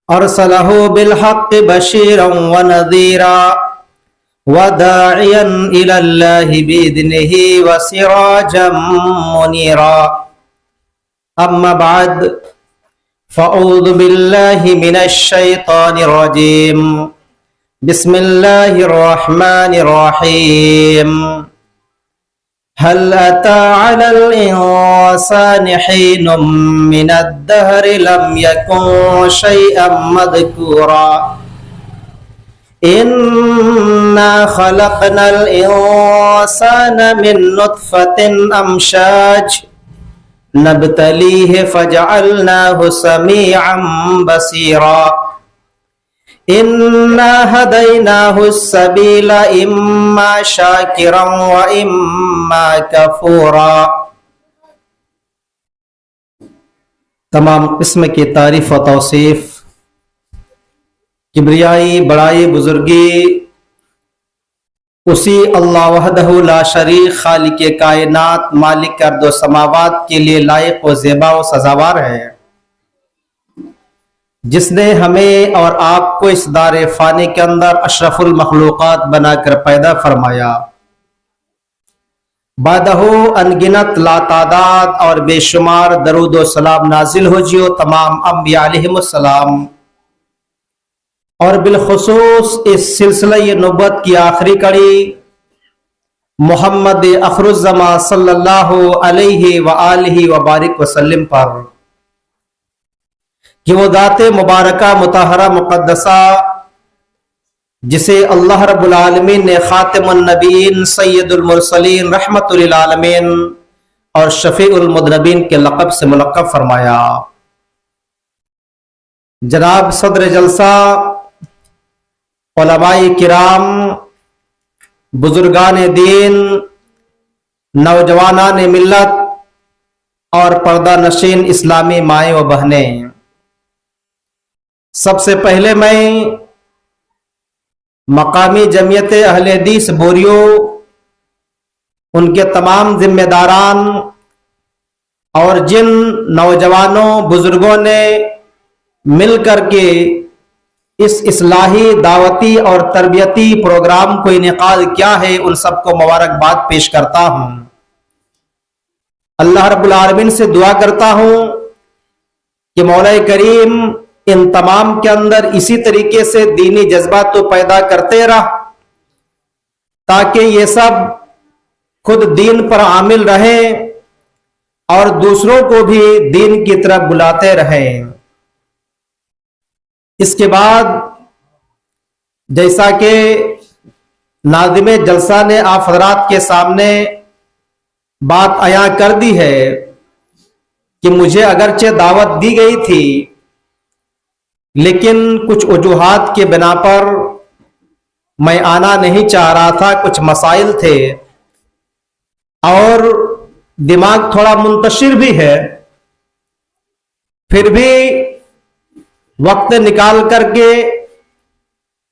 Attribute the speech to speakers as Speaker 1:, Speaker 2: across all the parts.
Speaker 1: أرسله بالحق بشيرا ونذيرا وداعيا إلى الله بإذنه وسراجا منيرا. أما بعد، فأعوذ بالله من الشيطان الرجيم. بسم الله الرحمن الرحيم. هل أتى على الإنسان حين من الدهر لم يكن شيئا مذكورا. إنا خلقنا الإنسان من نطفة أمشاج نبتليه فجعلناه سميعا بصيرا. إنا هديناه السبيل إما شاكرا وإما كفورا. تمام قسم کی تعریف و توصیف، کبریائی، بڑائی، بزرگی اسی اللہ وحدہ لا شریک خالق کائنات مالک ارض و سماوات کے لیے لائق و زیبا و سزاوار ہے، جس نے ہمیں اور آپ کو اس دار فانی کے اندر اشرف المخلوقات بنا کر پیدا فرمایا. بعدہ انگنت لا تعداد اور بے شمار درود و سلام نازل ہو جیو تمام انبیاء علیہم السلام، اور بالخصوص اس سلسلہ نبوت کی آخری کڑی محمد اخر الزمان صلی اللہ علیہ وآلہ وبارک وسلم پر، کہ وہ ذات مبارکہ مطہرہ مقدسہ جسے اللہ رب العالمین نے خاتم النبیین سید المرسلین رحمت للعالمین اور شفیع المذنبین کے لقب سے ملقب فرمایا. جناب صدر جلسہ، علماء کرام، بزرگان دین، نوجوانان ملت اور پردہ نشین اسلامی مائیں و بہنیں، سب سے پہلے میں مقامی جمعیت اہل حدیث بوریو، ان کے تمام ذمہ داران اور جن نوجوانوں بزرگوں نے مل کر کے اس اصلاحی دعوتی اور تربیتی پروگرام کو انعقاد کیا ہے، ان سب کو مبارکباد پیش کرتا ہوں. اللہ رب العالمین سے دعا کرتا ہوں کہ مولا کریم ان تمام کے اندر اسی طریقے سے دینی جذبات تو پیدا کرتے رہ، تاکہ یہ سب خود دین پر عامل رہیں اور دوسروں کو بھی دین کی طرف بلاتے رہیں. اس کے بعد جیسا کہ ناظم جلسہ نے آپ حضرات کے سامنے بات عیاں کر دی ہے کہ مجھے اگرچہ دعوت دی گئی تھی، لیکن کچھ وجوہات کے بنا پر میں آنا نہیں چاہ رہا تھا، کچھ مسائل تھے اور دماغ تھوڑا منتشر بھی ہے. پھر بھی وقت نکال کر کے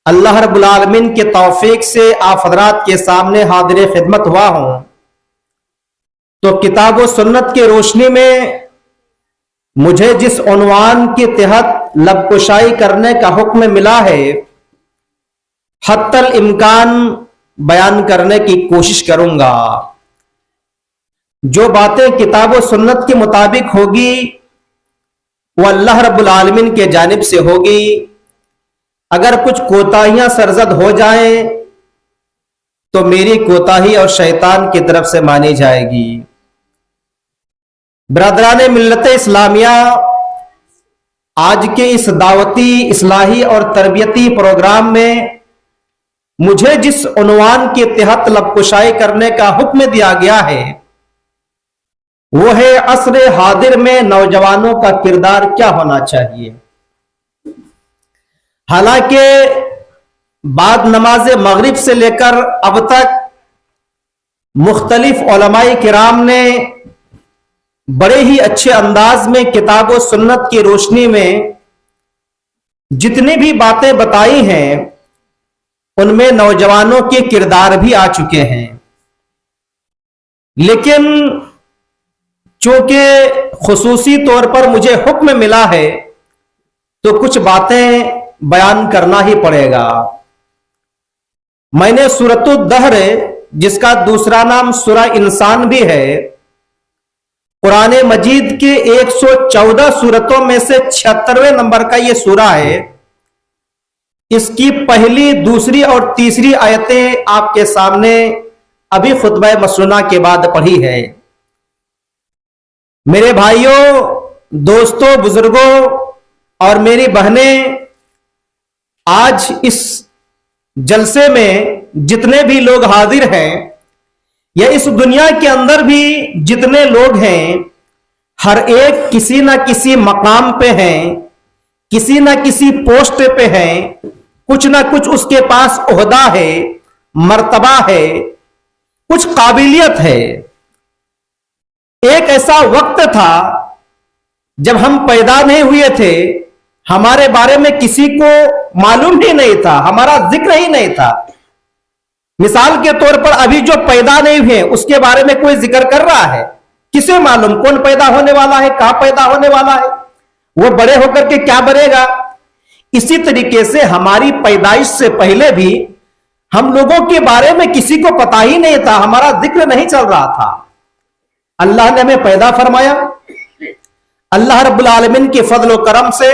Speaker 1: اللہ رب العالمین کے توفیق سے آپ حضرات کے سامنے حاضر خدمت ہوا ہوں. تو کتاب و سنت کے روشنی میں مجھے جس عنوان کے تحت لب کشائی کرنے کا حکم ملا ہے، حتی الامکان بیان کرنے کی کوشش کروں گا. جو باتیں کتاب و سنت کے مطابق ہوگی وہ اللہ رب العالمین کے جانب سے ہوگی. اگر کچھ کوتاہیاں سرزد ہو جائیں تو میری کوتاہی اور شیطان کی طرف سے مانی جائے گی. برادران ملت اسلامیہ، آج کے اس دعوتی، اصلاحی اور تربیتی پروگرام میں مجھے جس عنوان کے تحت لب کشائی کرنے کا حکم دیا گیا ہے وہ ہے عصر حاضر میں نوجوانوں کا کردار کیا ہونا چاہیے. حالانکہ بعد نماز مغرب سے لے کر اب تک مختلف علماء کرام نے بڑے ہی اچھے انداز میں کتاب و سنت کی روشنی میں جتنی بھی باتیں بتائی ہیں ان میں نوجوانوں کے کردار بھی آ چکے ہیں. لیکن چونکہ خصوصی طور پر مجھے حکم ملا ہے तो कुछ बातें बयान करना ही पड़ेगा। मैंने सूरतुद दहर, जिसका दूसरा नाम सूरा इंसान भी है, कुरान मजीद के 114 सूरतों में से 76वें नंबर का यह सूरा है। इसकी पहली, दूसरी और तीसरी आयतें आपके सामने अभी खुतबा मसनूना के बाद पढ़ी है। मेरे भाइयों, दोस्तों, बुजुर्गों और मेरी बहनें, आज इस जलसे में जितने भी लोग हाजिर हैं या इस दुनिया के अंदर भी जितने लोग हैं, हर एक किसी ना किसी मकाम पे हैं, किसी ना किसी पोस्ट पे हैं, कुछ ना कुछ उसके पास ओहदा है, मर्तबा है, कुछ काबिलियत है। एक ऐसा वक्त था जब हम पैदा नहीं हुए थे, हमारे बारे में किसी को मालूम ही नहीं था, हमारा जिक्र ही नहीं था। मिसाल के तौर पर अभी जो पैदा नहीं हुए उसके बारे में कोई जिक्र कर रहा है, किसे मालूम कौन पैदा होने वाला है, कहां पैदा होने वाला है, वो बड़े होकर के क्या बनेगा। इसी तरीके से हमारी पैदाइश से पहले भी हम लोगों के बारे में किसी को पता ही नहीं था, हमारा जिक्र नहीं चल रहा था। अल्लाह ने हमें पैदा फरमाया। अल्लाह रब्बुल आलमीन के फजल व करम से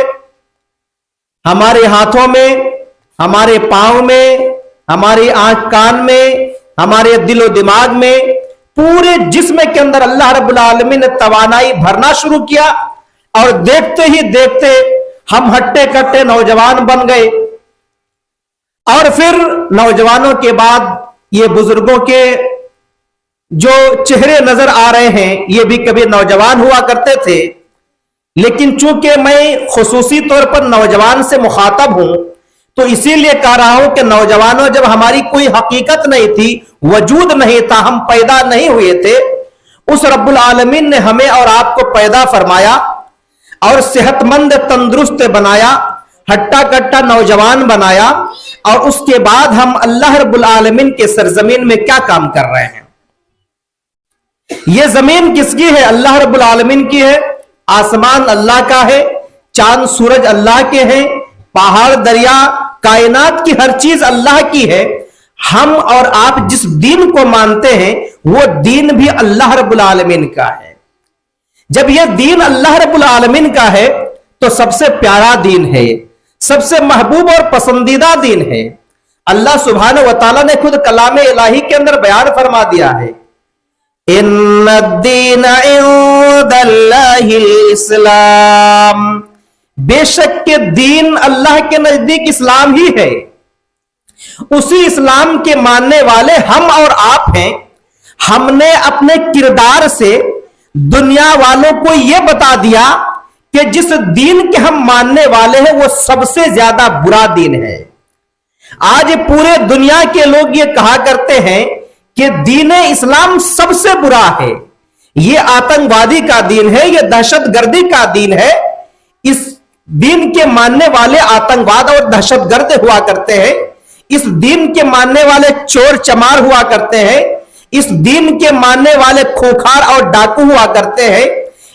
Speaker 1: हमारे हाथों में, हमारे पांव में, हमारी आंख कान में, हमारे दिलो दिमाग में, पूरे जिस्म के अंदर अल्लाह रब्बुल आलमीन ने तवानाई भरना शुरू किया और देखते ही देखते हम हट्टे कट्टे नौजवान बन गए। और फिर नौजवानों के बाद ये बुजुर्गों के जो चेहरे नजर आ रहे हैं, ये भी कभी नौजवान हुआ करते थे, लेकिन चूंकि मैं खुसूसी तौर पर नौजवान से मुखातब हूं तो इसीलिए कह रहा हूं कि नौजवानों, जब हमारी कोई हकीकत नहीं थी, वजूद नहीं था, हम पैदा नहीं हुए थे, उस रब्बुल आलमीन ने हमें और आपको पैदा फरमाया और सेहतमंद तंदुरुस्त बनाया, हट्टा कट्टा नौजवान बनाया। और उसके बाद हम अल्लाह रब्बुल आलमीन के सरजमीन में क्या काम कर रहे हैं। यह जमीन किसकी है? अल्लाह रब्बुल आलमीन की है। आसमान अल्लाह का है, चांद सूरज अल्लाह के हैं, पहाड़ दरिया कायनात की हर चीज अल्लाह की है। हम और आप जिस दीन को मानते हैं वो दीन भी अल्लाह रब्बुल आलमीन का है। जब यह दीन अल्लाह रब्बुल आलमीन का है तो सबसे प्यारा दीन है, सबसे महबूब और पसंदीदा दीन है। अल्लाह सुब्हानहु व तआला ने खुद कलाम इलाही के अंदर बयान फरमा दिया है, इन्नद्दीन इंदल्लाहिल इस्लाम, बेशक के दीन अल्लाह के नजदीक इस्लाम ही है। उसी इस्लाम के मानने वाले हम और आप हैं। हमने अपने किरदार से दुनिया वालों को यह बता दिया कि जिस दीन के हम मानने वाले हैं वो सबसे ज्यादा बुरा दीन है। आज पूरे दुनिया के लोग ये कहा करते हैं कि दीन इस्लाम सबसे बुरा है, ये आतंकवादी का दीन है, ये दहशतगर्दी का दीन है। इस दीन के मानने वाले आतंकवाद और दहशतगर्द हुआ करते हैं, इस दीन के मानने वाले चोर चमार हुआ करते हैं, इस दीन के मानने वाले खूंखार और डाकू हुआ करते हैं,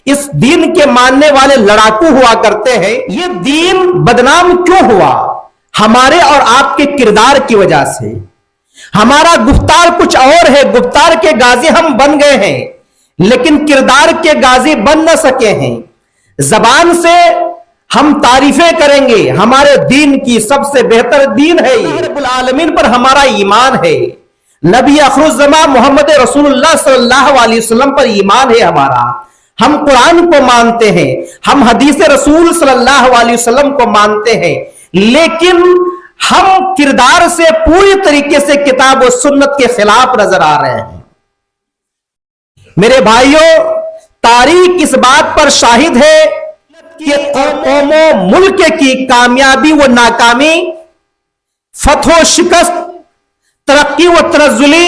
Speaker 1: इस दीन के मानने वाले लड़ाकू हुआ करते हैं। ये दीन बदनाम क्यों हुआ? हमारे और आपके किरदार की वजह से। हमारा गुफ्तार कुछ और है, गुफ्तार के गाजी हम बन गए हैं, लेकिन किरदार के गाजी बन न सके हैं। जबान से हम तारीफें करेंगे, हमारे दीन की सबसे बेहतर दीन है ये, रब्बुल आलमीन पर हमारा ईमान है, नबी अखरुज़्ज़मा मोहम्मद रसूलुल्लाह सल्लल्लाहु अलैहि वसल्लम पर ईमान है हमारा। हम कुरान को मानते हैं, हम हदीस रसूल सल्लल्लाहु अलैहि वसल्लम को मानते हैं, लेकिन हम किरदार से पूरी तरीके से किताब और सुन्नत के खिलाफ नजर आ रहे हैं। मेरे भाइयों, तारीख इस बात पर शाहिद है कि कौमों मुल्क की कामयाबी व नाकामी, फतह शिकस्त, तरक्की व तरज्जुली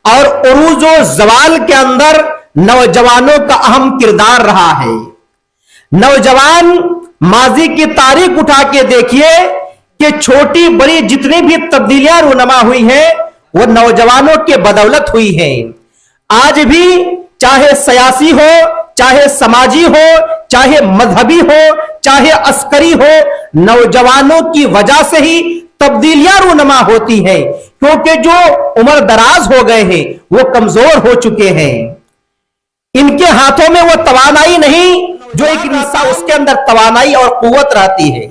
Speaker 1: और उरूज व जवाल के अंदर नौजवानों का अहम किरदार रहा है। नौजवान माजी की तारीख उठा के देखिए कि छोटी बड़ी जितनी भी तब्दीलियां रूनमा हुई हैं वो नौजवानों के बदौलत हुई हैं। आज भी चाहे सियासी हो, चाहे समाजी हो, चाहे मजहबी हो, चाहे अस्करी हो, नौजवानों की वजह से ही तब्दीलियां रूनमा होती हैं, क्योंकि जो उम्र दराज हो गए हैं वो कमजोर हो चुके हैं, इनके हाथों में वो तवानाई नहीं जो एक इंसान, उसके अंदर तवानाई और कुव्वत रहती है।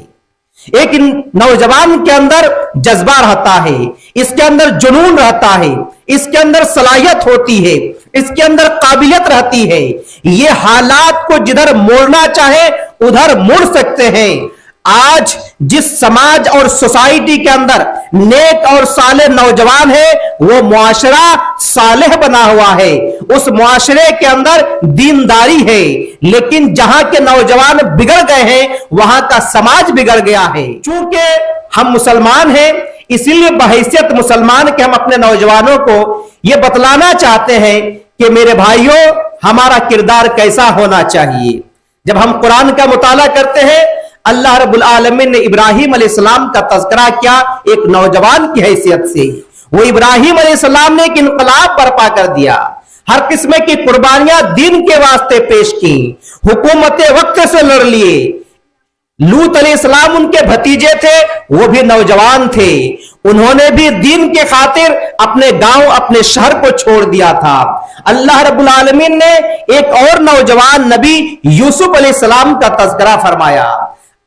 Speaker 1: एक नौजवान के अंदर जज्बा रहता है, इसके अंदर जुनून रहता है, इसके अंदर सलाहियत होती है, इसके अंदर काबिलियत रहती है। ये हालात को जिधर मोड़ना चाहे उधर मोड़ सकते हैं। आज जिस समाज और सोसाइटी के अंदर नेक और सालेह नौजवान है, वो मुआशरा सालेह बना हुआ है, उस मुआशरे के अंदर दीनदारी है। लेकिन जहां के नौजवान बिगड़ गए हैं वहां का समाज बिगड़ गया है। चूंकि हम मुसलमान हैं, इसीलिए बहैसियत मुसलमान के हम अपने नौजवानों को यह बतलाना चाहते हैं कि मेरे भाइयों, हमारा किरदार कैसा होना चाहिए। जब हम कुरान का मुताला करते हैं, अल्लाह रब्बुल आलमीन ने इब्राहिम अलैहिस्सलाम का तज़किरा किया एक नौजवान की हैसियत से। वो इब्राहिम अलैहिस्सलाम ने एक इनकलाब बर्पा कर दिया, हर किस्म की कुर्बानियां दीन के वास्ते पेश की, हुकूमत वक्त से लड़ लिए। लूत अलैहिस्सलाम उनके भतीजे थे, वो भी नौजवान थे, उन्होंने भी दीन के खातिर अपने गांव अपने शहर को छोड़ दिया था। अल्लाह रब्बुल आलमीन ने एक और नौजवान नबी यूसुफ अलैहिस्सलाम का तज़किरा फरमाया।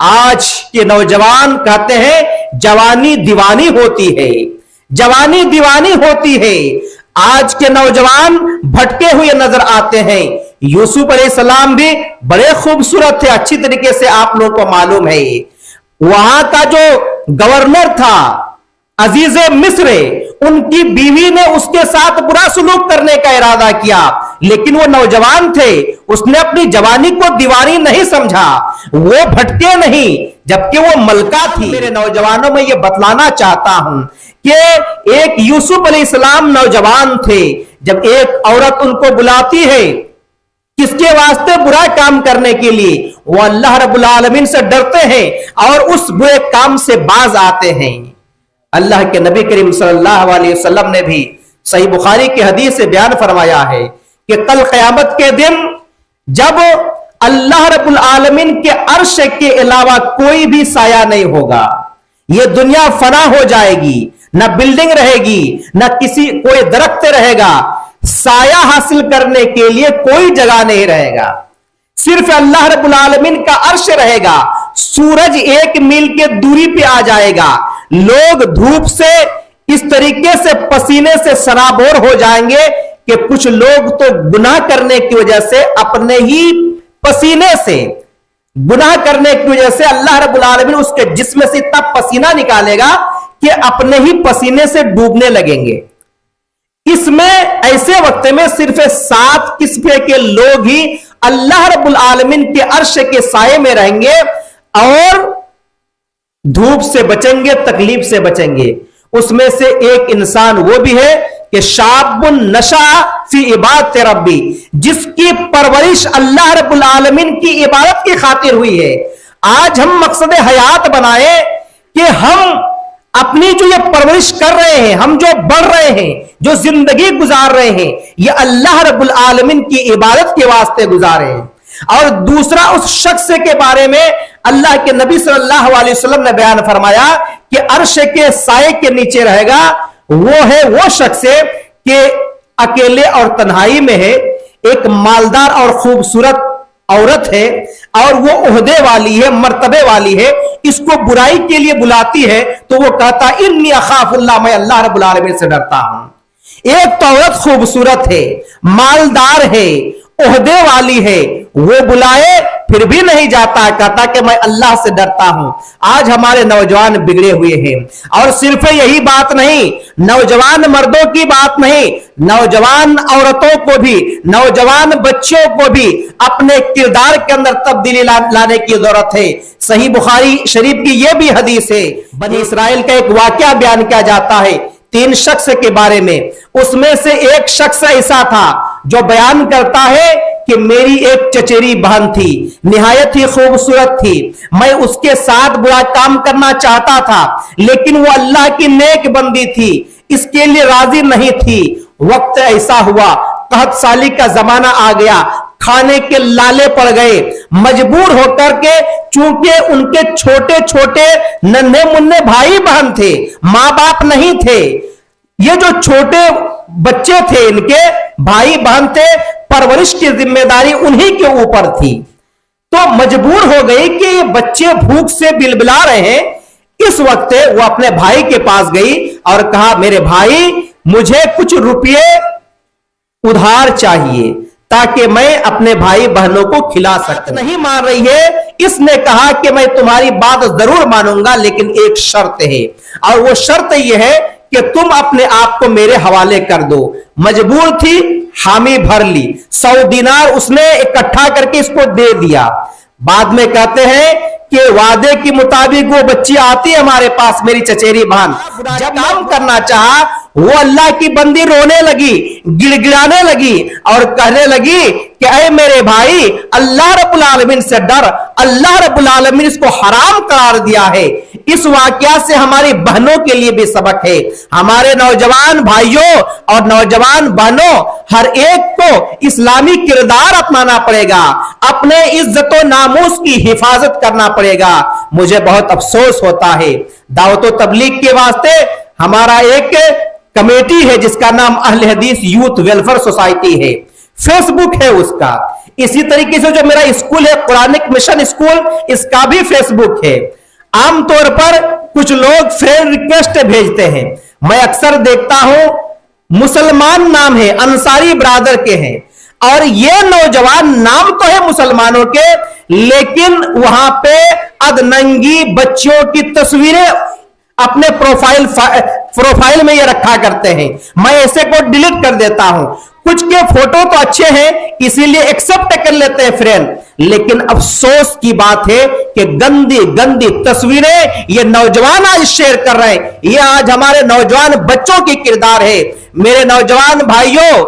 Speaker 1: आज के नौजवान कहते हैं जवानी दीवानी होती है, जवानी दीवानी होती है। आज के नौजवान भटके हुए नजर आते हैं। यूसुफ अलैहिस्सलाम भी बड़े खूबसूरत थे, अच्छी तरीके से आप लोगों को मालूम है। वहां का जो गवर्नर था अजीज मिस्र, उनकी बीवी ने उसके साथ बुरा सलूक करने का इरादा किया, लेकिन वो नौजवान थे, उसने अपनी जवानी को दीवानी नहीं समझा, वो भटके नहीं, जबकि वो मलका थी। मेरे नौजवानों में ये बतलाना चाहता हूं कि एक यूसुफ अलैहिस्सलाम नौजवान थे, जब एक औरत उनको बुलाती है किसके वास्ते, बुरा काम करने के लिए, वो अल्लाह रब्बुल आलमीन से डरते हैं और उस बुरे काम से बाज आते हैं। अल्लाह के नबी करीम सल्लल्लाहु अलैहि वसल्लम ने भी सही बुखारी की हदीस से बयान फरमाया है कि कल क़यामत के दिन जब अल्लाह रब्बुल आलमीन के अर्श के अलावा कोई भी साया नहीं होगा, ये दुनिया फना हो जाएगी, न बिल्डिंग रहेगी, न किसी कोई दरख्त रहेगा, साया हासिल करने के लिए कोई जगह नहीं रहेगा, सिर्फ अल्लाह रब्बुल आलमीन का अर्श रहेगा। सूरज 1 मील के दूरी पे आ जाएगा, लोग धूप से इस तरीके से पसीने से सराबोर हो जाएंगे कि कुछ लोग तो गुनाह करने की वजह से, अपने ही पसीने से, गुनाह करने की वजह से अल्लाह रब्बुल आलमीन उसके जिस्म से इतना पसीना निकालेगा कि अपने ही पसीने से डूबने लगेंगे। इसमें ऐसे वक्त में सिर्फ 7 किस्म के लोग ही अल्लाह रब्बुल आलमीन के अर्श के साये में रहेंगे और धूप से बचेंगे, तकलीफ से बचेंगे। उसमें से एक इंसान वो भी है कि शाबुन नशा फी इबादत रब्बी, जिसकी परवरिश अल्लाह रब्बुल आलमीन की इबादत की खातिर हुई है। आज हम मकसद हयात बनाए कि हम अपनी जो ये परवरिश कर रहे हैं, हम जो बढ़ रहे हैं, जो जिंदगी गुजार रहे हैं, ये अल्लाह रब्बुल आलमीन की इबादत के वास्ते गुजारे हैं। और दूसरा, उस शख्स के बारे में अल्लाह के नबी सल्लल्लाहु अलैहि वसल्लम ने बयान फरमाया कि अर्श के साये के नीचे रहेगा, वो है वो शख्स कि अकेले और तन्हाई में है, एक मालदार और खूबसूरत औरत है और वो ओहदे वाली है, मर्तबे वाली है, इसको बुराई के लिए बुलाती है तो वो कहता इन्नी अखाफुल्लाह, मैं अल्लाह रब्बुल आलमीन से डरता हूं। एक तो औरत खूबसूरत है, मालदार है, ओहदे वाली है, वो बुलाए फिर भी नहीं जाता, कहता कि मैं अल्लाह से डरता हूं। आज हमारे नौजवान बिगड़े हुए हैं। और सिर्फ यही बात नहीं, नौजवान मर्दों की बात नहीं, नौजवान औरतों को भी, नौजवान बच्चों को भी अपने किरदार के अंदर तब्दीली लाने की जरूरत है। सही बुखारी शरीफ की यह भी हदीस है, बनी इसराइल का एक वाकया बयान किया जाता है 3 शख्स के बारे में। उसमें से एक शख्स ऐसा था जो बयान करता है कि मेरी एक चचेरी बहन थी, निहायत ही खूबसूरत थी, मैं उसके साथ बुरा काम करना चाहता था, लेकिन वो अल्लाह की नेक बंदी थी, इसके लिए राजी नहीं थी। वक्त ऐसा हुआ, कहत साली का जमाना आ गया, खाने के लाले पड़ गए, मजबूर होकर के, चूंकि उनके छोटे छोटे नन्हे मुन्ने भाई बहन थे, मां बाप नहीं थे, ये जो छोटे बच्चे थे इनके भाई बहन थे, परवरिश की जिम्मेदारी उन्हीं के ऊपर थी। तो मजबूर हो गई कि ये बच्चे भूख से बिलबिला रहे हैं। इस वक्त वो अपने भाई के पास गई और कहा, मेरे भाई मुझे कुछ रुपये उधार चाहिए ताकि मैं अपने भाई बहनों को खिला सकूं। नहीं मान रही है। इसने कहा कि मैं तुम्हारी बात जरूर मानूंगा, लेकिन एक शर्त है, और वो शर्त यह है कि तुम अपने आप को मेरे हवाले कर दो। मजबूर थी, हामी भर ली, 100 दिनार उसने इकट्ठा करके इसको दे दिया। बाद में कहते हैं कि वादे के मुताबिक वो बच्ची आती है हमारे पास, मेरी चचेरी बहन, जब काम करना चाहा, वो अल्लाह की बंदी रोने लगी, गिड़गिड़ाने लगी और कहने लगी कि ऐ मेरे भाई, अल्लाह रब्बुल आलमीन से डर, अल्लाह रब्बुल आलमीन इसको हराम करार दिया है। इस वाकया से हमारी बहनों के लिए भी सबक है। हमारे नौजवान भाइयों और नौजवान बहनों, हर एक को इस्लामी किरदार अपनाना पड़ेगा, अपने इज्जत और नामूस की हिफाजत करना पड़ेगा। मुझे बहुत अफसोस होता है, दावत व तबलीग के वास्ते हमारा एक कमेटी है जिसका नाम अहले हदीस यूथ वेलफेयर सोसाइटी है, फेसबुक है उसका। इसी तरीके से जो मेरा स्कूल है कुरानिक मिशन स्कूल, इसका भी फेसबुक है। आमतौर पर कुछ लोग फ्रेंड रिक्वेस्ट भेजते हैं, मैं अक्सर देखता हूं मुसलमान नाम है, अंसारी ब्रादर के हैं, और ये नौजवान नाम तो है मुसलमानों के, लेकिन वहां पे अधनंगी बच्चियों की तस्वीरें अपने प्रोफाइल में ये रखा करते हैं। मैं ऐसे को डिलीट कर देता हूं। कुछ के फोटो तो अच्छे हैं, इसीलिए एक्सेप्ट कर लेते हैं फ्रेंड, लेकिन अफसोस की बात है कि गंदी गंदी तस्वीरें ये नौजवान आज शेयर कर रहे हैं। ये आज हमारे नौजवान बच्चों की किरदार है। मेरे नौजवान भाइयों,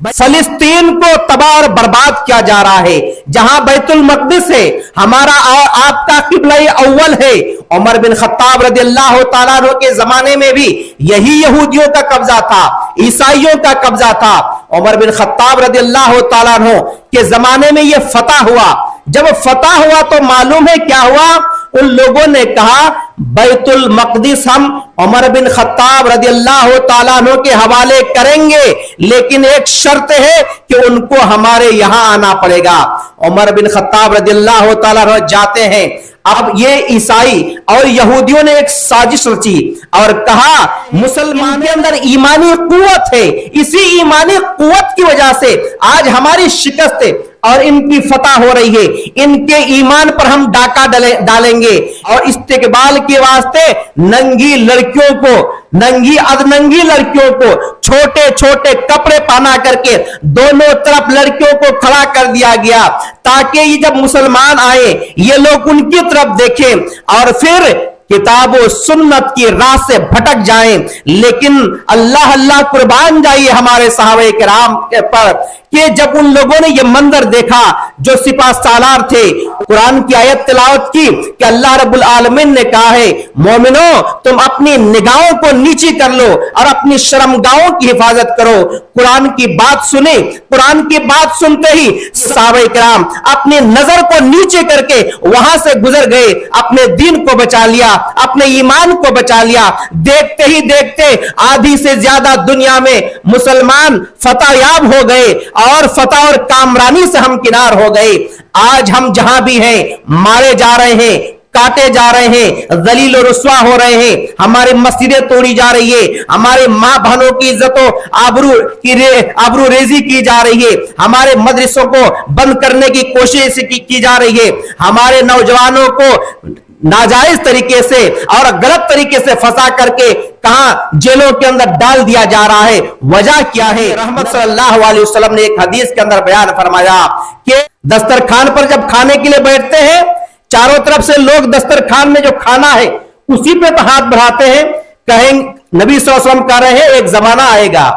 Speaker 1: फलस्तीन को तबाह और बर्बाद किया जा रहा है, जहां बैतुल मक़दिस है, हमारा और आपका किबला अव्वल है। उमर बिन खत्ताब रज़ियल्लाहु ताला अन्हु के जमाने में भी यही यहूदियों का कब्जा था, ईसाइयों का कब्जा था। उमर बिन खत्ताब रज़ियल्लाहु ताला अन्हु के जमाने में यह फतह हुआ। जब फतह हुआ तो मालूम है क्या हुआ? उन लोगों ने कहा बैतुल मक़दिस हम उमर बिन खत्ताब रज़ियल्लाहु ताला अन्हु के हवाले करेंगे, लेकिन एक शर्त है कि उनको हमारे यहां आना पड़ेगा। उमर बिन खत्ताब रज़ियल्लाहु ताला अन्हु जाते हैं। अब ये ईसाई और यहूदियों ने एक साजिश रची और कहा मुसलमान के अंदर ईमानी कुव्वत है, इसी ईमानी कुव्वत की वजह से आज हमारी शिकस्त है और इनकी फतह हो रही है। इनके ईमान पर हम डाका डालेंगे और इस्तेकबाल के वास्ते नंगी लड़कियों को, नंगी अधनंगी लड़कियों को छोटे छोटे कपड़े पहना करके दोनों तरफ लड़कियों को खड़ा कर दिया गया, ताकि ये जब मुसलमान आए ये लोग उनकी तरफ देखें और फिर किताब और सुन्नत की राह से भटक जाएं। लेकिन अल्लाह अल्लाह कुर्बान जाइए हमारे सहाबे किराम पर कि जब उन लोगों ने यह मंजर देखा, जो सिपा सालार थे, कुरान की आयत तिलावत की कि अल्लाह रब्बुल आलमीन ने कहा है, मोमिनो तुम अपनी निगाहों को नीची कर लो और अपनी शर्मगाहों की हिफाजत करो। कुरान की बात सुने, कुरान की बात सुनते ही सहाबे किराम अपनी नजर को नीचे करके वहां से गुजर गए, अपने दीन को बचा लिया, अपने ईमान को बचा लिया। देखते ही देखते आधी से ज्यादा दुनिया में मुसलमान फतहयाब हो गए और फतह और कामरानी से हम किनार हो गए। आज हम जहां भी हैं मारे जा रहे हैं, काटे जा रहे हैं, जलील और रुस्वा हो रहे हैं, हमारी मस्जिदें तोड़ी जा रही है, हमारे मां बहनों की इज्जतों आबरू रेजी की जा रही है, हमारे मदरसों को बंद करने की कोशिश की जा रही है, हमारे नौजवानों को नाजायज तरीके से और गलत तरीके से फंसा करके कहां जेलों के अंदर डाल दिया जा रहा है। वजह क्या है? रहमत सल्लल्लाहु अलैहि वसल्लम ने एक हदीस के अंदर बयान फरमाया कि दस्तरखान पर जब खाने के लिए बैठते हैं, चारों तरफ से लोग दस्तरखान में जो खाना है उसी पे तो हाथ बढ़ाते हैं। कहें नबी सल्लल्लाहु अलैहि वसल्लम कह रहे हैं एक जमाना आएगा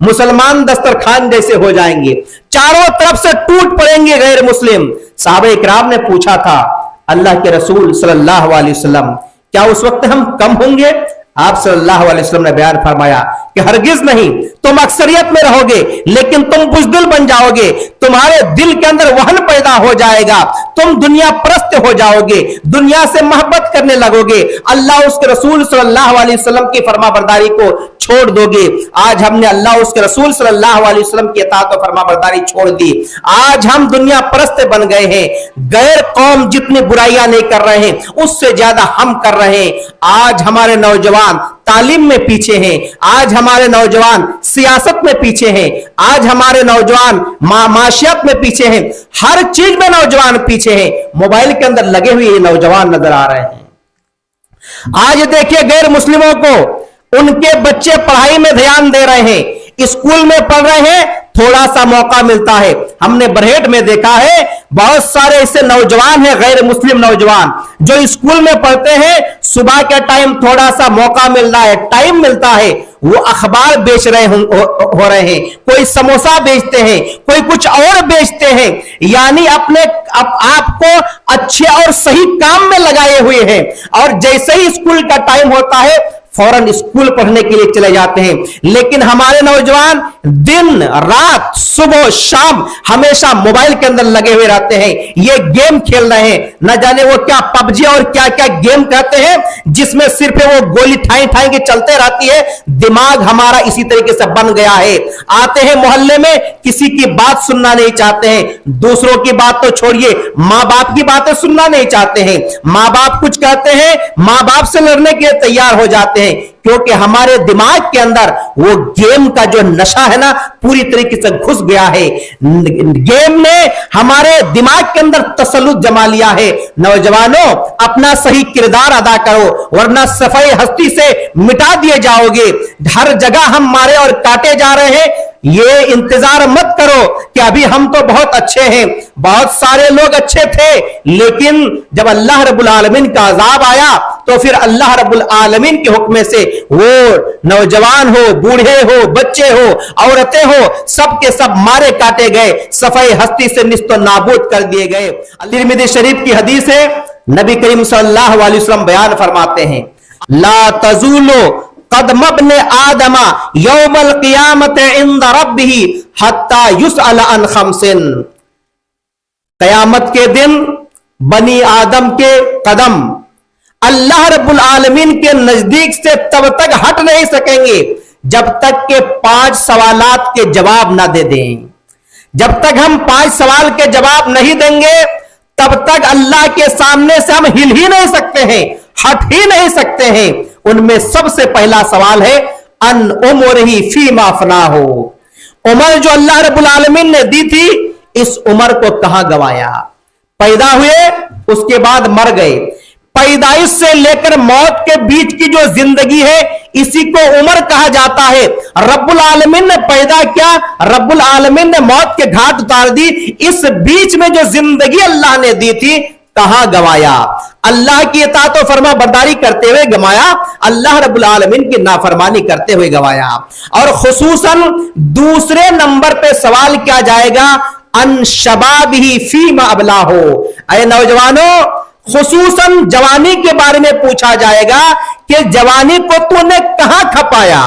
Speaker 1: मुसलमान दस्तरखान जैसे हो जाएंगे, चारों तरफ से टूट पड़ेंगे गैर मुस्लिम। सहाबा इकराम ने पूछा था अल्लाह के रसूल सल्लल्लाहु अलैहि वसल्लम, क्या उस वक्त हम कम होंगे? آپ صلی اللہ علیہ وسلم نے بیان فرمایا کہ ہرگز نہیں، تم اکثریت میں رہو گے لیکن تم بزدل بن جاؤ گے، تمہارے دل کے اندر وہن پیدا ہو جائے گا، تم دنیا پرست ہو جاؤ گے، دنیا سے محبت کرنے لگو گے، اللہ اس کے رسول صلی اللہ علیہ وسلم کی فرما برداری کو چھوڑ دو گے۔ آج ہم نے اللہ اس کے رسول صلی اللہ علیہ وسلم کی اطاعت و فرما برداری چھوڑ دی، آج ہم دنیا پرست بن گئے ہیں، غیر قوم جتنی برائیاں نہیں کر رہے ہیں اس سے زیادہ ہم کر رہے ہیں۔ آج ہمارے نوجوان تعلیم میں پیچھے ہیں، آج ہمارے نوجوان سیاست میں پیچھے ہیں، آج ہمارے نوجوان معاشیات میں پیچھے ہیں، ہر چیز میں نوجوان پیچھے ہیں، موبائل کے اندر لگے ہوئے یہ نوجوان نظر آ رہے ہیں۔ آج دیکھیے غیر مسلموں کو ان کے بچے پڑھائی میں دھیان دے رہے ہیں، اسکول میں پڑھ رہے ہیں، تھوڑا سا موقع ملتا ہے۔ ہم نے برہیٹ میں دیکھا ہے بہت سارے ایسے نوجوان ہیں، غیر مسلم نوجوان جو اسکول میں پڑھتے ہیں، صبح کے ٹائم تھوڑا سا موقع مل رہا ہے، ٹائم ملتا ہے، وہ اخبار بیچ رہے ہو رہے ہیں، کوئی سموسا بیچتے ہیں، کوئی کچھ اور بیچتے ہیں، یعنی اپنے آپ کو اچھے اور صحیح کام میں لگائے ہوئے ہیں، اور جیسے ہی اسکول کا ٹائم ہوتا ہے فوراً اسکول پڑھنے کے لیے چلے جاتے ہیں۔ لیکن ہمارے نوجوان دن رات صبح شام ہمیشہ موبائل کے اندر لگے ہوئے رہتے ہیں، یہ گیم کھیل رہے ہیں، نہ جانے وہ کیا پب جی اور کیا کیا گیم کہتے ہیں جس میں صرف وہ گولی ٹھائیں کے چلتے رہتی ہے۔ دماغ ہمارا اسی طریقے سے بن گیا ہے، آتے ہیں محلے میں کسی کی بات سننا نہیں چاہتے ہیں، دوسروں کی بات تو چھوڑیے ماں باپ کی باتیں سننا نہیں چاہتے ہیں، ماں باپ کچھ کہتے ہیں ماں باپ سے لڑنے کے لیے تیار ہو جاتے ہیں، کیونکہ ہمارے دماغ کے اندر وہ گیم کا جو نشہ ہے نا پوری طریقے سے گھس گیا ہے۔ گیم نے ہمارے دماغ کے اندر تسلط جما لیا ہے۔ نوجوانوں اپنا صحیح کردار ادا کرو ورنہ صفائی ہستی سے مٹا دیے جاؤ گے۔ ہر جگہ ہم مارے اور کاٹے جا رہے ہیں، یہ انتظار مت کرو کہ ابھی ہم تو بہت اچھے ہیں۔ بہت سارے لوگ اچھے تھے لیکن جب اللہ رب العالمین کا عذاب آیا تو پھر اللہ رب العالمین کے حکم سے وہ نوجوان ہو، بوڑھے ہو، بچے ہو، عورتیں ہو، سب کے سب مارے کاٹے گئے، صفائی ہستی سے نیست و نابود کر دیے گئے۔ ترمذی شریف کی حدیث ہے، نبی کریم صلی اللہ علیہ وسلم بیان فرماتے ہیں لا تزولو قدم ابن آدم یوم القیامت عند ربہ حتی یسأل عن خمس، قیامت کے دن بنی آدم کے قدم اللہ رب العالمین کے نزدیک سے تب تک ہٹ نہیں سکیں گے جب تک کہ 5 سوالات کے جواب نہ دے دیں۔ جب تک ہم 5 سوال کے جواب نہیں دیں گے تب تک اللہ کے سامنے سے ہم ہل ہی نہیں سکتے ہیں، ہٹ ہی نہیں سکتے ہیں۔ ان میں سب سے پہلا سوال ہے ان عمرہ فیما افناہ، عمر جو اللہ رب العالمین نے دی تھی اس عمر کو کہاں گوایا؟ پیدا ہوئے اس کے بعد مر گئے، پیدائش سے لے کر موت کے بیچ کی جو زندگی ہے اسی کو عمر کہا جاتا ہے۔ رب العالمین نے پیدا کیا، رب العالمین نے موت کے گھاٹ اتار دی، اس بیچ میں جو زندگی اللہ نے دی تھی کہاں گوایا؟ اللہ کی اطاعت و فرما برداری کرتے ہوئے گوایا، اللہ رب العالمین کی نافرمانی کرتے ہوئے گوایا۔ اور خصوصاً دوسرے نمبر پہ سوال کیا جائے گا ان شبابہ فیما ابلاہ، اے نوجوانوں خصوصاً جوانی کے بارے میں پوچھا جائے گا کہ جوانی کو تو نے کہاں کھپایا؟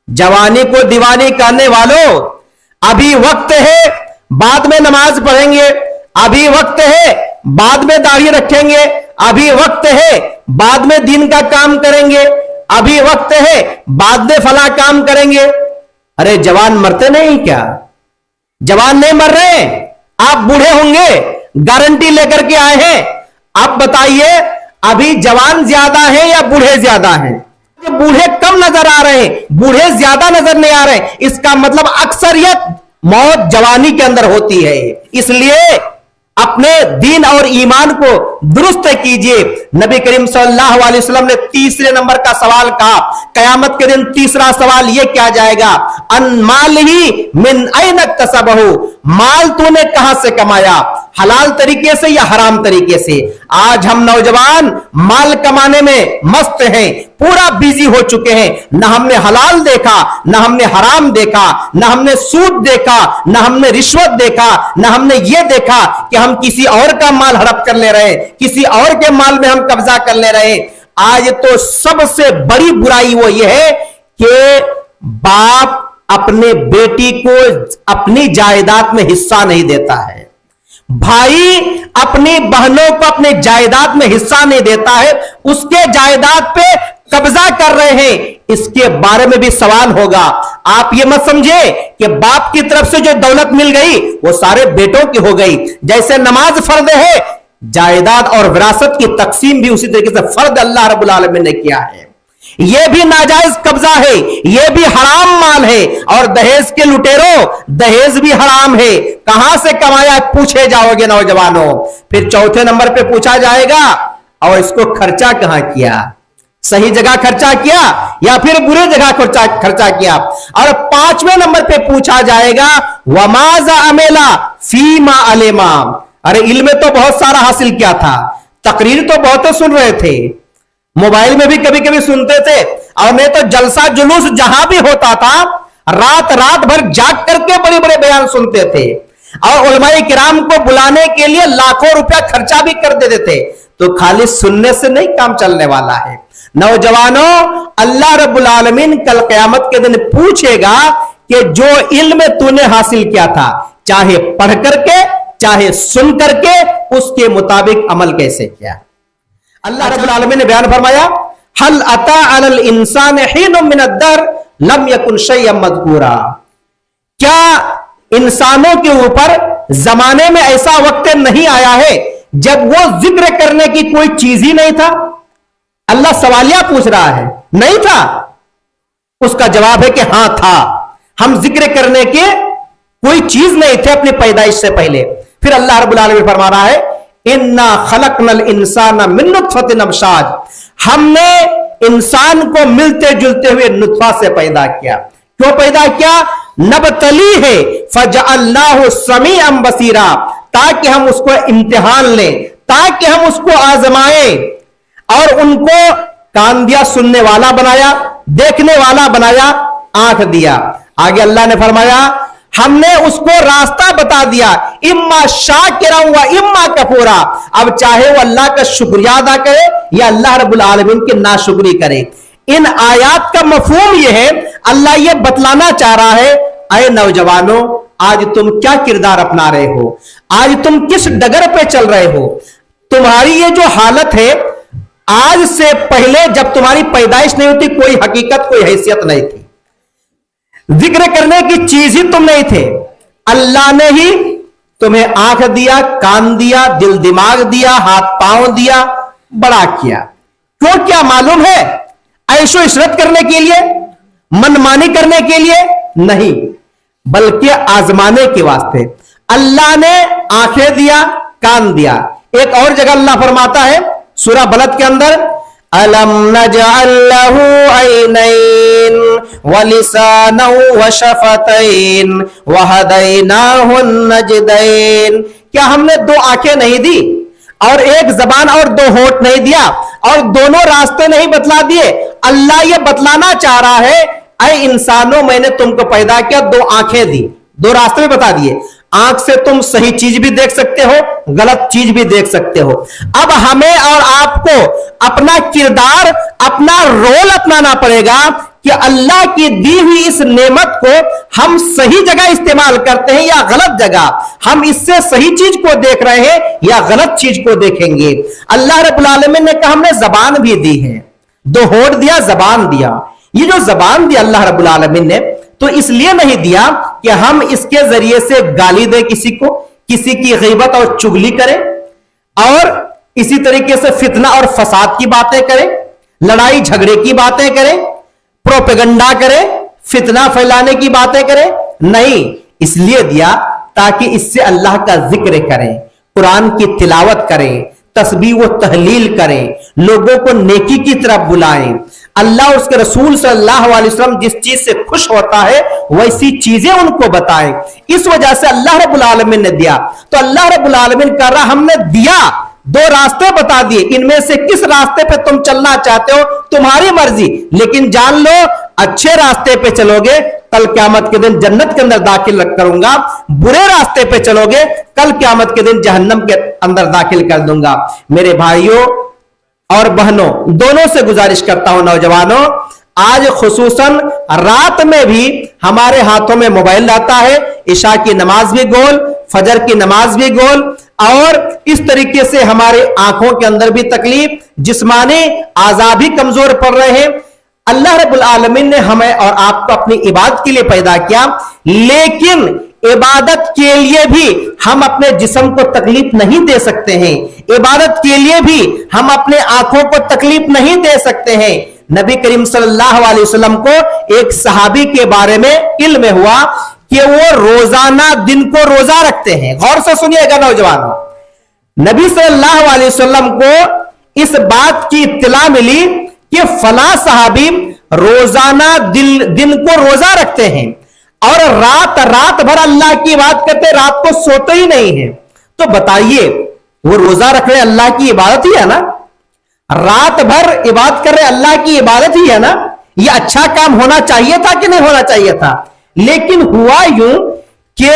Speaker 1: جوانی کو دیوانی کرنے والوں ابھی وقت ہے، بعد میں نماز پڑھیں گے، ابھی وقت ہے بعد میں داڑھی رکھیں گے، ابھی وقت ہے بعد میں دین کا کام کریں گے، ابھی وقت ہے بعد میں فلاں کام کریں گے۔ ارے جوان مرتے نہیں کیا؟ جوان نہیں مر رہے، آپ بوڑھے ہوں گے، گارنٹی لے کر کے آئے ہیں۔ آپ بتائیے ابھی جوان زیادہ ہیں یا بوڑھے زیادہ ہیں؟ بوڑھے کم نظر آ رہے ہیں، بوڑھے زیادہ نظر نہیں آ رہے ہیں، اس کا مطلب اکثریت موت جوانی کے اندر ہوتی ہے۔ اس لیے اپنے دین اور ایمان کو درست کیجئے۔ نبی کریم صلی اللہ علیہ وسلم نے تیسرے نمبر کا سوال کہا، قیامت کے دن تیسرا سوال یہ کیا جائے گا ان مالہ من این اکتسبہ، مال تو نے کہاں سے کمایا، حلال طریقے سے یا حرام طریقے سے؟ آج ہم نوجوان مال کمانے میں مست ہیں، پورا بیزی ہو چکے ہیں، نہ ہم نے حلال دیکھا، نہ ہم نے حرام دیکھا، نہ ہم نے سود دیکھا، نہ ہم نے رشوت دیکھا، نہ ہم نے یہ دیکھا کہ ہم کسی اور کا مال ہڑپ کر لے رہے ہیں، کسی اور کے مال میں ہم قبضہ کر لے رہے ہیں۔ आज तो सबसे बड़ी बुराई वो ये है कि बाप अपने बेटी को अपनी जायदाद में हिस्सा नहीं देता है, भाई अपनी बहनों को अपने जायदाद में हिस्सा नहीं देता है, उसके जायदाद पे कब्जा कर रहे हैं। इसके बारे में भी सवाल होगा। आप ये मत समझे कि बाप की तरफ से जो दौलत मिल गई वो सारे बेटों की हो गई। जैसे नमाज फर्द है, जायदाद और विरासत की तकसीम भी उसी तरीके से फर्द अल्लाह रब्बुल आलमीन ने किया है। यह भी नाजायज कब्जा है, यह भी हराम माल है। और दहेज के लुटेरों, दहेज भी हराम है। कहां से कमाया पूछे जाओगे नौजवानों। फिर चौथे नंबर पे पूछा जाएगा और इसको खर्चा कहां किया, सही जगह खर्चा किया या फिर बुरी जगह खर्चा किया। और पांचवें नंबर पे पूछा जाएगा वमाजा अमेला फीमा अलेमा। अरे इल्म तो बहुत सारा हासिल किया था, तकरीर तो बहुत सुन रहे थे, मोबाइल में भी कभी कभी सुनते थे, और मैं तो जलसा जुलूस जहां भी होता था रात रात भर जाग करके बड़े बड़े बयान सुनते थे, और उलमाए किराम को बुलाने के लिए लाखों रुपया खर्चा भी कर देते थे। तो खाली सुनने से नहीं काम चलने वाला है। नौजवानों, अल्लाह रब्बुल आलमीन कल क़यामत के दिन पूछेगा कि जो इल्म तूने हासिल किया था, चाहे पढ़ करके चाहे सुन करके, उसके मुताबिक अमल कैसे किया। अल्लाह रब्बुल आलमीन ने बयान फरमाया हल अता अलल इंसान हीनुम मिन अद्दर लम यकुन शैअन मज़कूरा। क्या इंसानों के ऊपर जमाने में ऐसा वक्त नहीं आया है जब वो जिक्र करने की कोई चीज ही नहीं था। अल्लाह सवालिया पूछ रहा है, नहीं था? उसका जवाब है कि हां था। हम जिक्र करने के कोई चीज नहीं थे अपनी पैदाइश से पहले। फिर अल्लाह रब्बुल आलमीन फरमा रहा है इन्ना खलकनल इंसाना मिन नुत्फतिन अमशाज। हमने इंसान को मिलते जुलते हुए नुत्फा से पैदा किया। क्यों पैदा किया? नबतली है फजअल्नाहु समीअन बसीरा, ताकि हम उसको इम्तिहान लें, ताकि हम उसको आजमाएं। और उनको कान दिया, सुनने वाला बनाया, देखने वाला बनाया, आंख दिया। आगे अल्लाह ने फरमाया हमने उसको रास्ता बता दिया, इम्मा शाकिरा व इम्मा कफूरा। अब चाहे वो अल्लाह का शुक्रिया अदा करे या अल्लाह रब्बुल आलमीन की नाशुक्री करे। इन आयात का मफहूम यह है, अल्लाह ये बतलाना चाह रहा है, अरे नौजवानों, आज तुम क्या किरदार अपना रहे हो, आज तुम किस डगर पे चल रहे हो। तुम्हारी ये जो हालत है, आज से पहले जब तुम्हारी पैदाइश नहीं होती कोई हकीकत, कोई हैसियत नहीं थी, जिक्र करने की चीज ही तुम नहीं थे। अल्लाह ने ही तुम्हें आंख दिया, कान दिया, दिल दिमाग दिया, हाथ पांव दिया, बड़ा किया। क्यों किया मालूम है? ऐशो इशरत करने के लिए, मनमानी करने के लिए नहीं, बल्कि आजमाने के वास्ते। अल्लाह ने आंखें दिया, कान दिया। एक और जगह अल्लाह फरमाता है सूरह बलद के अंदर, अलम नजअल लहू ऐनैन व लिसानन व शफतैन व हदैनाहु नजदैन। क्या हमने दो आंखें नहीं दी और एक जबान और दो होंठ नहीं दिया और दोनों रास्ते नहीं बतला दिए? अल्लाह ये बतलाना चाह रहा है, ऐ इंसानों, मैंने तुमको पैदा किया, दो आंखें दी, दो रास्ते भी बता दिए। आंख से तुम सही चीज भी देख सकते हो, गलत चीज भी देख सकते हो। अब हमें और आपको अपना किरदार, अपना रोल अपनाना पड़ेगा कि अल्लाह की दी हुई इस नेमत को हम सही जगह इस्तेमाल करते हैं या गलत जगह। हम इससे सही चीज को देख रहे हैं या गलत चीज को देखेंगे। अल्लाह रब्बुल आलमीन ने कहा हमने जबान भी दी है, दो होंठ दिया, जबान दिया। ये जो जबान दिया अल्लाह रब्बुल आलमीन ने, तो इसलिए नहीं दिया कि हम इसके जरिए से गाली दे किसी को, किसी की गीबत और चुगली करें, और इसी तरीके से फितना और फसाद की बातें करें, लड़ाई झगड़े की बातें करें, प्रोपेगेंडा करें, फितना फैलाने की बातें करें। नहीं, इसलिए दिया ताकि इससे अल्लाह का जिक्र करें, कुरान की तिलावत करें, तस्बीह व तहलील करें, लोगों को नेकी की तरफ बुलाएं। अल्लाह उसके रसूल सल्लल्लाहु अलैहि वसल्लम जिस चीज से खुश होता है वैसी चीजें उनको बताएं। इस वजह से अल्लाह रब्बुल आलमीन ने दिया। तो अल्लाह रब्बुल आलमीन कर रहा, हमने दिया, दो रास्ते बता दिए, इनमें से किस रास्ते पे तुम चलना चाहते हो तुम्हारी मर्जी, लेकिन जान लो अच्छे रास्ते पे चलोगे कल क़यामत के दिन जन्नत के अंदर दाखिल करूंगा, बुरे रास्ते पे चलोगे कल क़यामत के दिन जहन्नम के अंदर दाखिल कर दूंगा। मेरे भाइयों, اور بہنوں دونوں سے گزارش کرتا ہوں نوجوانوں، آج خصوصاً رات میں بھی ہمارے ہاتھوں میں موبائل رہتا ہے، عشاء کی نماز بھی گول، فجر کی نماز بھی گول، اور اس طریقے سے ہمارے آنکھوں کے اندر بھی تکلیف، جسمانی اعضاء بھی کمزور پڑ رہے ہیں۔ اللہ رب العالمین نے ہمیں اور آپ کو اپنی عبادت کے لیے پیدا کیا، لیکن عبادت کے لیے بھی ہم اپنے جسم کو تکلیف نہیں دے سکتے ہیں، عبادت کے لیے بھی ہم اپنے آنکھوں کو تکلیف نہیں دے سکتے ہیں۔ نبی کریم صلی اللہ علیہ وسلم کو ایک صحابی کے بارے میں علم ہوا کہ وہ روزانہ دن کو روزہ رکھتے ہیں۔ غور سے سنیے گا نوجوانوں، نبی صلی اللہ علیہ وسلم کو اس بات کی اطلاع ملی کہ فلاں صحابی روزانہ دن کو روزہ رکھتے ہیں اور رات بھر اللہ کی عبادت کرتے، رات کو سوتے ہی نہیں ہیں۔ تو بتائیے وہ روزہ رکھ رہے اللہ کی عبادت ہی ہے نا، رات بھر عبادت کر رہے اللہ کی عبادت ہی ہے نا، یہ اچھا کام ہونا چاہیے تھا کہ نہیں ہونا چاہیے تھا؟ لیکن ہوا یوں کہ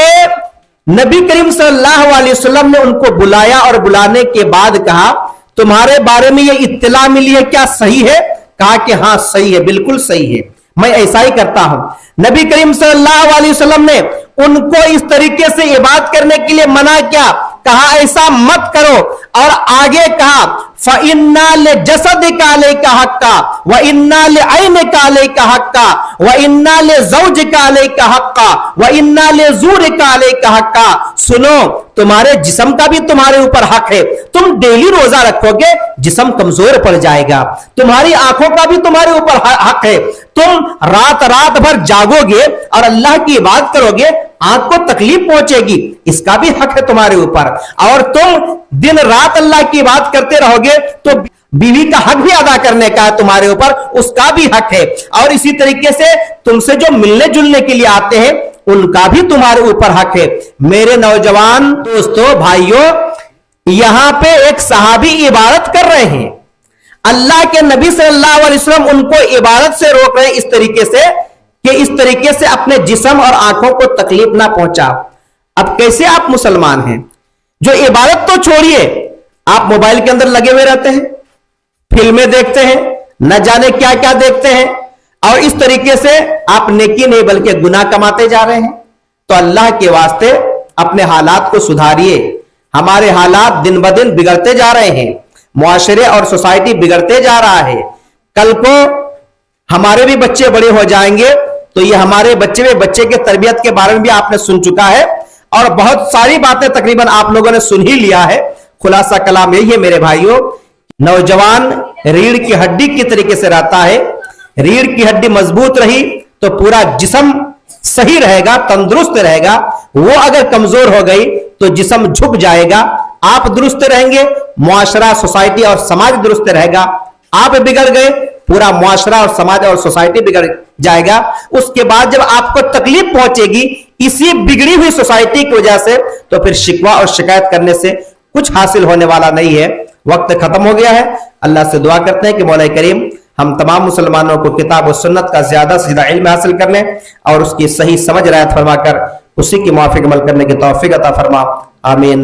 Speaker 1: نبی کریم صلی اللہ علیہ وسلم نے ان کو بلایا اور بلانے کے بعد کہا تمہارے بارے میں یہ اطلاع ملی ہے، کیا صحیح ہے؟ کہا کہ ہاں صحیح ہے، بالکل صحیح ہے، میں ایسا ہی کرتا ہوں۔ نبی کریم صلی اللہ علیہ وسلم نے ان کو اس طریقے سے عبادت کرنے کے لیے منع کیا، کہا ایسا مت کرو، اور آگے کہا فَإِنَّا لِجَسَدِكَ عَلَيْكَ حَقًّا وَإِنَّا لِعَيْنِكَ عَلَيْكَ حَقًّا وَإِنَّا لِزَوْجِكَ عَلَيْكَ حَقًّا وَإِنَّا لِزُورِكَ عَلَيْكَ حَقًّا۔ سنو، تمہارے جسم کا بھی تمہارے اوپر حق ہے، تم ڈیلی روزہ رکھو گے جسم کمزور پڑ جائے گا، تمہاری آنکھوں کا بھی تمہارے اوپر حق ہے، تم رات بھر جاگو گے اور اللہ کی عبادت کرو گے، آنکھ کو تکلیف پہنچے گی، اس کا بھی حق ہے تمہارے اوپر، اور تم دن رات اللہ کی بات کرتے رہو گے تو بیوی کا حق بھی ادا کرنے کا ہے تمہارے اوپر، اس کا بھی حق ہے، اور اسی طریقے سے تم سے جو ملنے جلنے کے لیے آتے ہیں ان کا بھی تمہارے اوپر حق ہے۔ میرے نوجوان دوستو بھائیوں، یہاں پہ ایک صحابی عبادت کر رہے ہیں، اللہ کے نبی صلی اللہ علیہ وسلم ان کو عبادت سے روک رہے ہیں اس طریقے سے کہ اس طریقے سے اپنے جسم اور آنکھوں کو تکلیف نہ پہنچا۔ اب کیسے آپ مسلمان ہیں جو عبادت تو چھوڑیے، آپ موبائل کے اندر لگے ہوئے رہتے ہیں، فلمیں دیکھتے ہیں، نہ جانے کیا کیا دیکھتے ہیں، اور اس طریقے سے آپ نیکی نہیں بلکہ گناہ کماتے جا رہے ہیں۔ تو اللہ کے واسطے اپنے حالات کو سدھاریے، ہمارے حالات دن بدن بگڑتے جا رہے ہیں، معاشرے اور سوسائٹی بگڑتے جا رہا ہے، کل کو ہمارے بھی بچے بڑے ہو جائیں گے تو یہ ہمارے بچے کے تربیت کے بارے میں بھی آپ نے سن چکا ہے، اور بہت ساری باتیں تقریباً آپ لوگوں نے سن ہی لیا ہے۔ خلاصہ کلام یہی ہے میرے بھائیوں، نوجوان ریڑھ کی ہڈی کی طریقے سے رہتا ہے، ریڑھ کی ہڈی مضبوط رہی تو پورا جسم صحیح رہے گا، تندرست رہے گا، وہ اگر کمزور ہو گئی تو جسم جھک جائے گا، آپ درست رہیں گے، معاشرہ سوسائٹی اور سماج درست رہے گا، آپ بگڑ گئے پورا معاشرہ اور سماج اور سوسائٹی بگڑ جائے گا۔ اس کے بعد جب آپ کو تکلیف پہنچے گی اسی بگڑی ہوئی سوسائٹی کی وجہ سے تو پھر شکوہ اور شکایت کرنے سے کچھ حاصل ہونے والا نہیں ہے۔ وقت ختم ہو گیا ہے، اللہ سے دعا کرتے ہیں کہ مولا کریم ہم تمام مسلمانوں کو کتاب و سنت کا زیادہ سے زیادہ علم حاصل کرنے اور اس کی صحیح سمجھ رعایت فرما کر اسی کی موافق عمل کرنے کی توفیق عطا فرما، آمین۔